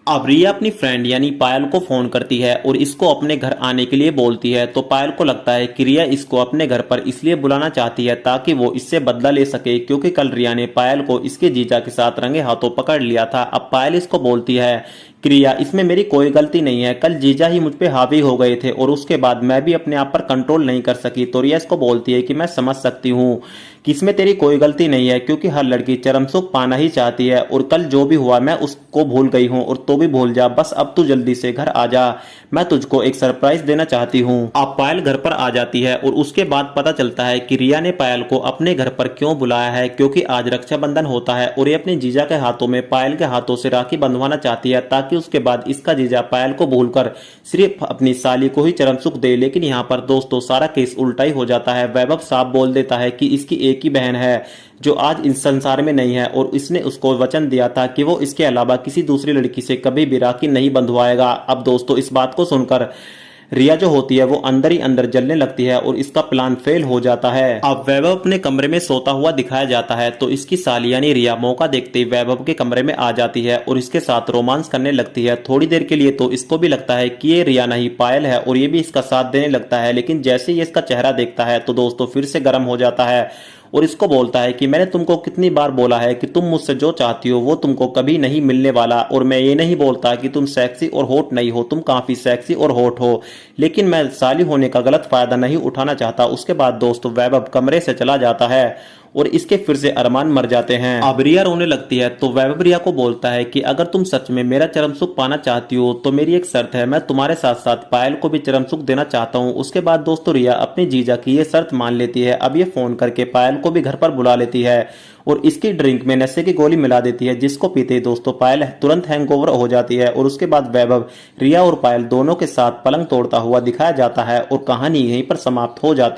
अब रिया अपनी फ्रेंड यानी पायल को फोन करती है और इसको अपने घर आने के लिए बोलती है। तो पायल को लगता है कि रिया इसको अपने घर पर इसलिए बुलाना चाहती है ताकि वो इससे बदला ले सके, क्योंकि कल रिया ने पायल को इसके जीजा के साथ रंगे हाथों पकड़ लिया था। अब पायल इसको बोलती है कि रिया, इसमें मेरी कोई गलती नहीं है, कल जीजा ही मुझ पे हावी हो गए थे और उसके बाद मैं भी अपने आप पर कंट्रोल नहीं कर सकी। तो रिया इसको बोलती है कि मैं समझ सकती हूँ कि इसमें तेरी कोई गलती नहीं है, क्योंकि हर लड़की चरम सुख पाना ही चाहती है और कल जो भी हुआ मैं उसको भूल गई हूँ और तो भी भूल जा, बस अब तू जल्दी से घर आ जा, मैं तुझको एक सरप्राइज देना चाहती हूँ। अब पायल घर पर आ जाती है और उसके बाद पता चलता है कि रिया ने पायल को अपने घर पर क्यों बुलाया है, क्योंकि आज रक्षाबंधन होता है और ये अपने जीजा के हाथों में पायल के हाथों से राखी बंधवाना चाहती है ताकि उसके बाद इसका जीजा पायल को भूलकर सिर्फ अपनी साली को ही चरम सुख दे। लेकिन यहाँ पर दोस्तों सारा केस उल्टा ही हो जाता है। वैभव साहब बोल देता है कि इसकी एक ही बहन है जो आज इस संसार में नहीं है और इसने उसको वचन दिया था कि वो इसके अलावा किसी दूसरी लड़की से कभी भी राखी नहीं बंधवाएगा। अब दोस्तों इस बात को सुनकर रिया जो होती है वो अंदर ही अंदर जलने लगती है और इसका प्लान फेल हो जाता है। अब वैभव अपने कमरे में सोता हुआ दिखाया जाता है तो इसकी साली यानी रिया मौका देखते ही वैभव के कमरे में आ जाती है और इसके साथ रोमांस करने लगती है। थोड़ी देर के लिए तो इसको भी लगता है कि ये रिया नहीं पायल है और ये भी इसका साथ देने लगता है, लेकिन जैसे ही इसका चेहरा देखता है तो दोस्तों फिर से गर्म हो जाता है और इसको बोलता है कि मैंने तुमको कितनी बार बोला है कि तुम मुझसे जो चाहती हो वो तुमको कभी नहीं मिलने वाला, और मैं ये नहीं बोलता कि तुम सेक्सी और हॉट नहीं हो, तुम काफी सेक्सी और हॉट हो, लेकिन मैं साली होने का गलत फायदा नहीं उठाना चाहता। उसके बाद दोस्तों वैभव कमरे से चला जाता है और इसके फिर से अरमान मर जाते हैं। अब रिया रोने लगती है तो वैभव रिया को बोलता है कि अगर तुम सच में मेरा चरम सुख पाना चाहती हो तो मेरी एक शर्त है, मैं तुम्हारे साथ साथ पायल को भी चरम सुख देना चाहता हूँ। उसके बाद दोस्तों रिया अपनी जीजा की ये शर्त मान लेती है। अब ये फोन करके पायल को भी घर पर बुला लेती है और इसकी ड्रिंक में नशे की गोली मिला देती है, जिसको पीते ही दोस्तों पायल तुरंत हैंगओवर हो जाती है और उसके बाद वैभव रिया और पायल दोनों के साथ पलंग तोड़ता हुआ दिखाया जाता है और कहानी यहीं पर समाप्त हो जाती है।